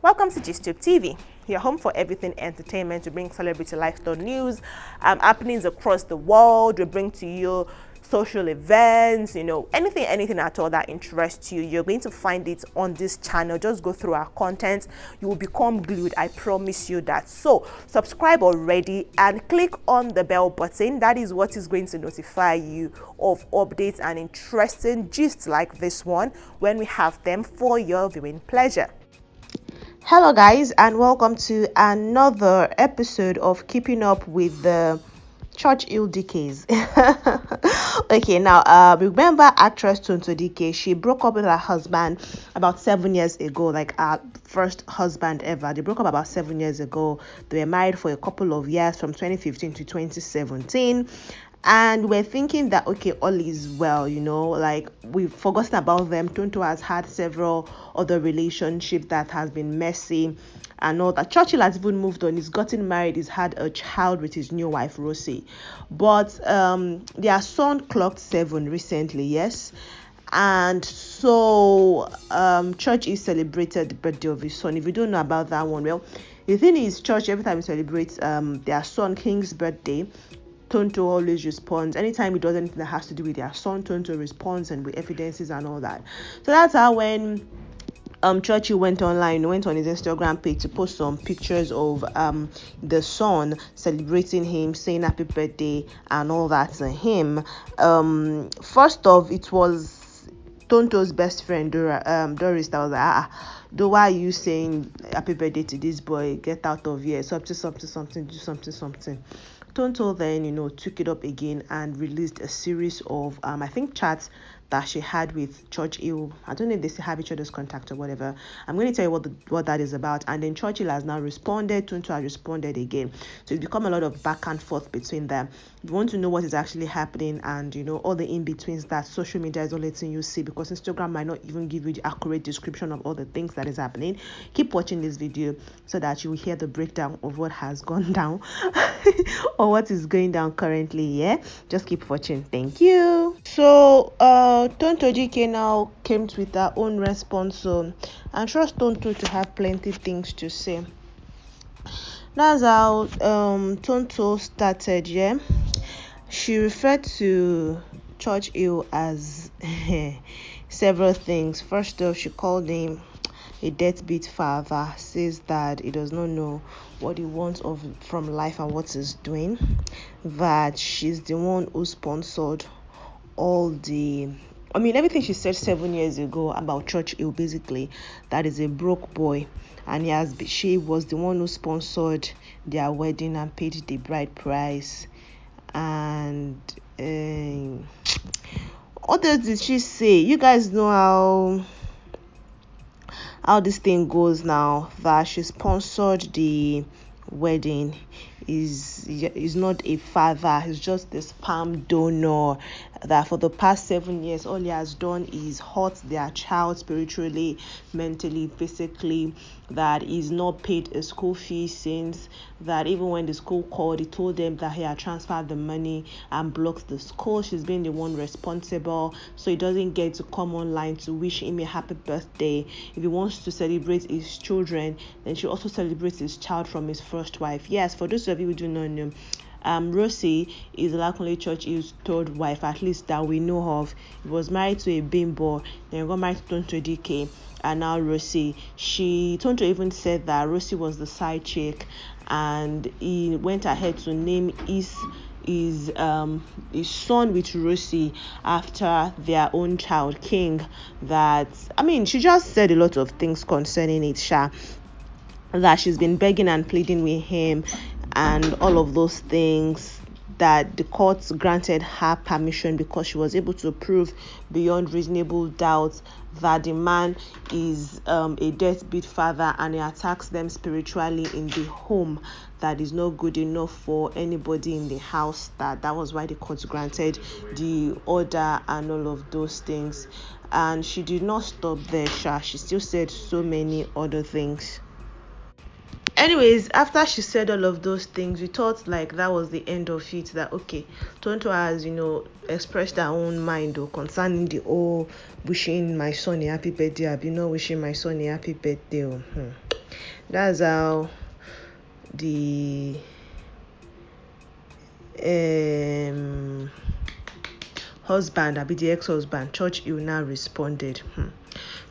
Welcome to GISTUBE TV, your home for everything entertainment. We bring celebrity lifestyle news, happenings across the world. We bring to you social events, anything at all that interests you. You're going to find it on this channel. Just go through our content. You will become glued. I promise you that. So subscribe already and click on the bell button. That is what is going to notify you of updates and interesting gists like this one when we have them for your viewing pleasure. Hello guys, and welcome to another episode of Keeping Up with the Churchill Dikehes. Okay, now remember actress Tonto Dikeh? She broke up with her husband about 7 years ago, like her first husband ever. They broke up about 7 years ago. They were married for a couple of years, from 2015 to 2017. And we're thinking that, okay, all is well, like we've forgotten about them. Tonto has had several other relationships that has been messy and all that. Churchill has even moved on. He's gotten married. He's had a child with his new wife, Rosie. But their son clocked 7 recently, yes. And so Church celebrated the birthday of his son. If you don't know about that one, well, the thing is, Church, every time he celebrates their son King's birthday, Tonto always responds. Anytime he does anything that has to do with their son, Tonto responds, and with evidences and all that. So that's how when Churchill went online, went on his Instagram page to post some pictures of the son, celebrating him, saying happy birthday and all that to him. First off, it was Tonto's best friend Doris that was like, why are you saying happy birthday to this boy? Get out of here. Something, do something. Tonto then, took it up again and released a series of, I think, chats that she had with Churchill. I don't know if they still have each other's contact or whatever. I'm going to tell you what that is about. And then Churchill has now responded. Tonto has responded again. So it's become a lot of back and forth between them. If you want to know what is actually happening and, all the in-betweens that social media is not letting you see, because Instagram might not even give you the accurate description of all the things that is happening, keep watching this video so that you will hear the breakdown of what has gone down or what is going down currently. Yeah, just keep watching. Thank you. So Tonto Dikeh now came with her own response, so I trust Tonto to have plenty things to say. That's how Tonto started. Yeah, she referred to Churchill as several things. First off, she called him a deadbeat father, says that he does not know what he wants from life and what he's doing, that she's the one who sponsored everything she said 7 years ago about Churchill, basically, that is a broke boy, and she was the one who sponsored their wedding and paid the bride price. And what else did she say? You guys know how this thing goes now, that she sponsored the wedding. Is not a father, he's just a sperm donor, that for the past 7 years all he has done is hurt their child spiritually, mentally, physically, that he's not paid a school fee since, that even when the school called, he told them that he had transferred the money and blocked the school. She's been the one responsible, so he doesn't get to come online to wish him a happy birthday. If he wants to celebrate his children, then she also celebrates his child from his first wife. Yes, for those of you who do not know, Rosie is OLAKUNLE CHURCHILL's third wife, at least that we know of. He was married to a bimbo, then got married to Tonto Dikeh, and now Rosie. Tonto even said that Rosie was the side chick, and he went ahead to name his son with Rosie after their own child, King. She just said a lot of things concerning it, that she's been begging and pleading with him and all of those things, that the courts granted her permission because she was able to prove beyond reasonable doubt that the man is a deadbeat father and he attacks them spiritually in the home, that is not good enough for anybody in the house. That was why the courts granted the order and all of those things. And she did not stop there. She still said so many other things. Anyways, after she said all of those things, we thought like that was the end of it, that okay, Tonto has expressed her own mind concerning the whole wishing my son a happy birthday, wishing my son a happy birthday. That's how the husband, I be the ex-husband, Churchill, now responded.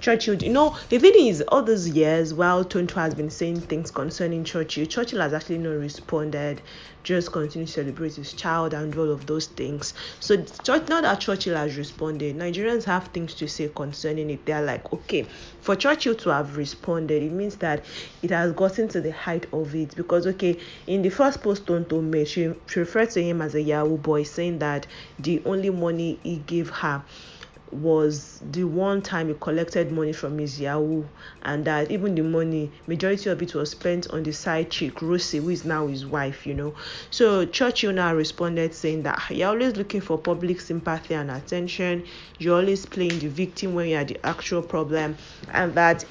Churchill, the thing is, all those years while Tonto has been saying things concerning Churchill has actually not responded, just continue to celebrate his child and all of those things. So now that Churchill has responded, Nigerians have things to say concerning it. They're like, okay, for Churchill to have responded, it means that it has gotten to the height of it, because okay, in the first post Tonto made, she referred to him as a Yahoo boy, saying that the only money he gave her was the one time he collected money from his Yahoo, and that even the money, majority of it was spent on the side chick Rosie, who is now his wife. So Churchill now responded saying that you're always looking for public sympathy and attention, you're always playing the victim when you are the actual problem, and that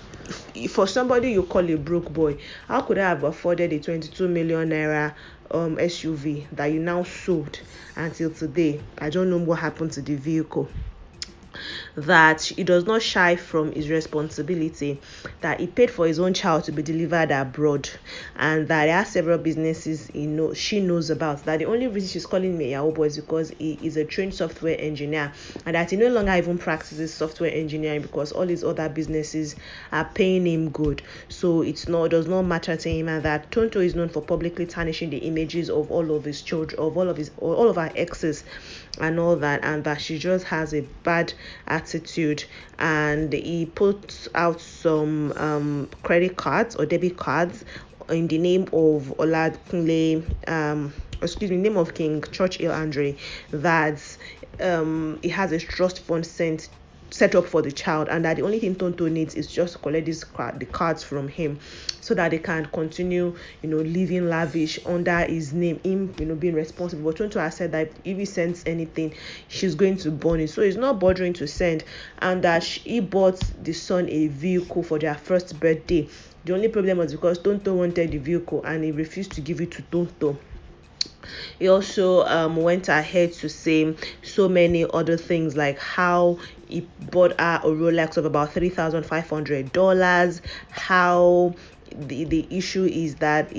for somebody you call a broke boy, how could I have afforded a 22 million naira SUV that you now sold until today? I don't know what happened to the vehicle. That he does not shy from his responsibility, that he paid for his own child to be delivered abroad, and that there are several businesses she knows about, that the only reason she's calling me a Yahoo boy is because he is a trained software engineer, and that he no longer even practices software engineering because all his other businesses are paying him good. So it does not matter to him, and that Tonto is known for publicly tarnishing the images of all of his children, of all of her exes and all that, and that she just has a bad attitude. And he puts out some credit cards or debit cards in the name of Olakunle, name of King Churchill Andre, that he has a trust fund set up for the child, and that the only thing Tonto needs is just to collect the cards from him, so that they can continue living lavish under his name, him being responsible. But Tonto has said that if he sends anything, she's going to burn it, so he's not bothering to send, and that he bought the son a vehicle for their first birthday. The only problem was because Tonto wanted the vehicle and he refused to give it to Tonto. He also went ahead to say so many other things, like how he bought her a Rolex of about $3,500, how the issue is that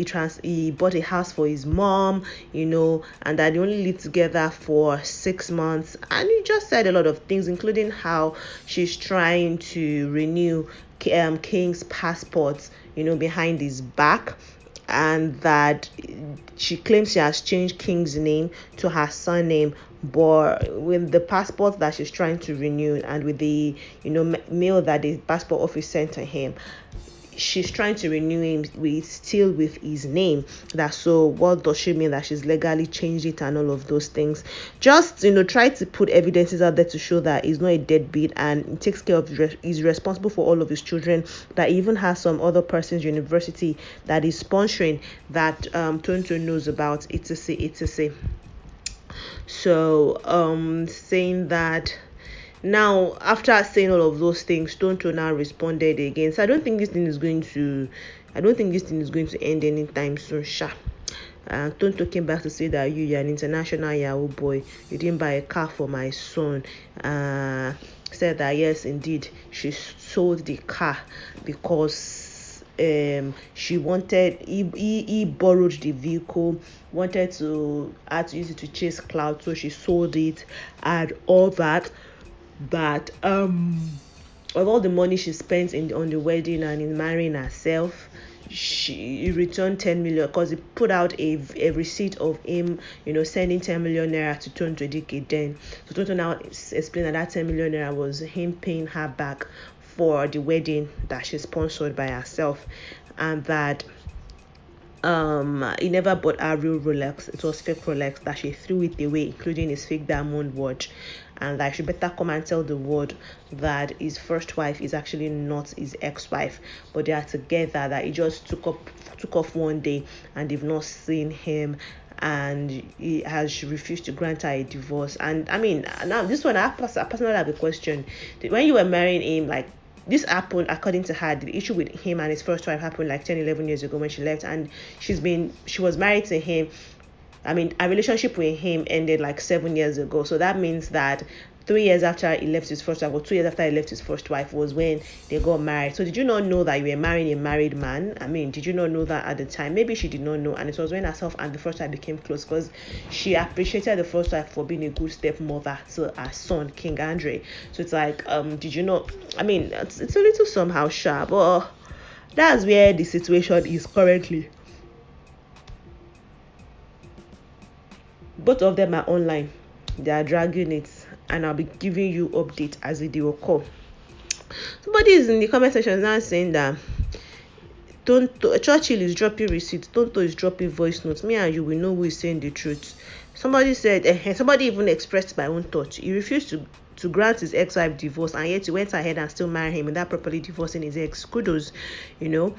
he bought a house for his mom, and that they only lived together for 6 months. And he just said a lot of things, including how she's trying to renew King's passport, behind his back, and that she claims she has changed King's name to her surname, but with the passport that she's trying to renew and with the mail that the passport office sent to him, she's trying to renew him with his name. So what does she mean that she's legally changed it and all of those things? Just try to put evidences out there to show that he's not a deadbeat and he takes care of he's responsible for all of his children, that he even has some other person's university that he's sponsoring that Tonto knows about, etc. So saying that, now, after saying all of those things, Tonto now responded again. So I don't think this thing is going to end anytime soon. Tonto came back to say that you're an international Yahoo boy. You didn't buy a car for my son. Said that yes, indeed, she sold the car because she wanted he borrowed the vehicle, wanted to use it to chase cloud, so she sold it and all that. But of all the money she spent on the wedding and in marrying herself, she returned 10 million, because he put out a receipt of him sending 10 million naira to Tonto Dikeh then. So Tonto now explained that 10 million naira was him paying her back for the wedding that she sponsored by herself, and that he never bought a real Rolex. It was fake Rolex that she threw it away, including his fake diamond watch, and that she better come and tell the world that his first wife is actually not his ex-wife, but they are together, that he just took off one day and they've not seen him, and he has refused to grant her a divorce. And I mean, now this one I personally have a question. When you were marrying him, like, this happened, according to her, the issue with him and his first wife happened like 10-11 years ago when she left, and she was married to him. I mean, a relationship with him ended like 7 years ago. So that means that 3 years after he left his first wife, or 2 years after he left his first wife, was when they got married. So did you not know that you were marrying a married man? I mean, did you not know that at the time? Maybe she did not know, and it was when herself and the first wife became close, because she appreciated the first wife for being a good stepmother to her son, King Andre. So it's like, did you not? I mean, it's a little somehow sharp, but that's where the situation is currently. Both of them are online. They are dragging it, and I'll be giving you update as it will occur. Somebody is in the comment section now saying that Churchill is dropping receipts, Tonto is dropping voice notes. Me and you will know who is saying the truth. Somebody said, somebody even expressed my own thought. He refused to grant his ex-wife divorce, and yet he went ahead and still married him without properly divorcing his ex. Kudos, you know.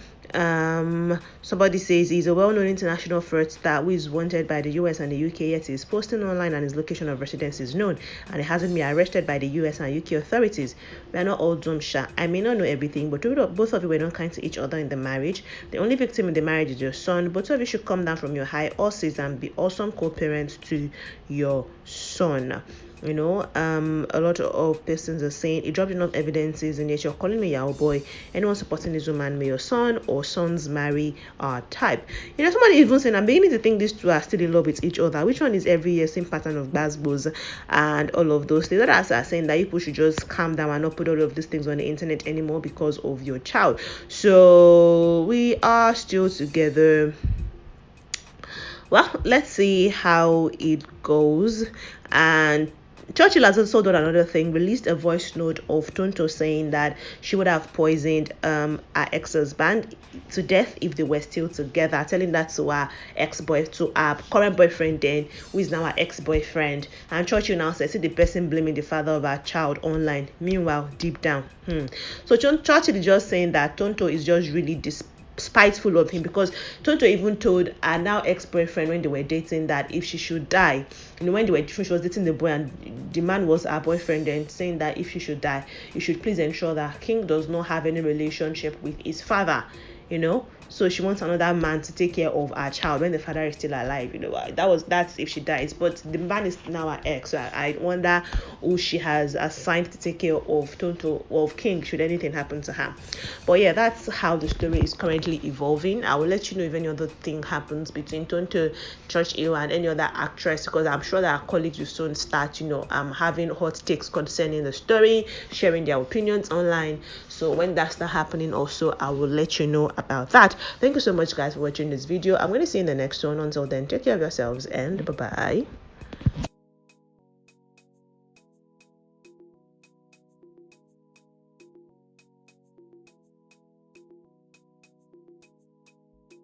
Somebody says he's a well-known international fraud star who is wanted by the US and the UK, yet he's posting online and his location of residence is known, and he hasn't been arrested by the US and UK authorities. We are not all doomed, sha. I may not know everything, but both of you were not kind to each other in the marriage. The only victim in the marriage is your son. Both of you should come down from your high horses and be awesome co-parents to your son. You know, a lot of persons are saying he dropped enough evidences, and yet you're calling me your boy. Anyone supporting this woman, may your son or sons marry our type. You know, somebody even saying, I'm beginning to think these two are still in love with each other. Which one is every year same pattern of basbos and all of those things? Others are saying that people should just calm down and not put all of these things on the internet anymore because of your child. So we are still together. Well, let's see how it goes. And Churchill has also done another thing, released a voice note of Tonto saying that she would have poisoned her ex-husband to death if they were still together, telling that to her to her current boyfriend then, who is now her ex-boyfriend. And Churchill now says, see the person blaming the father of her child online. Meanwhile, deep down. So Churchill is just saying that Tonto is just really spiteful of him, because Tonto even told her now ex-boyfriend when they were dating that if she should die, you know, when she was dating the boy and the man was her boyfriend, then saying that if she should die, you should please ensure that King does not have any relationship with his father, you know. So she wants another man to take care of her child when the father is still alive, you know. That's if she dies, but the man is now her ex. So I wonder who she has assigned to take care of Tonto, of King, should anything happen to her. But yeah, that's how the story is currently evolving. I will let you know if any other thing happens between Tonto, Churchill, and any other actress, because I'm sure that our colleagues will soon start, you know, having hot takes concerning the story, sharing their opinions online. So when that starts happening also, I will let you know about that. Thank you so much, guys, for watching this video. I'm going to see you in the next one. Until then, take care of yourselves and bye-bye.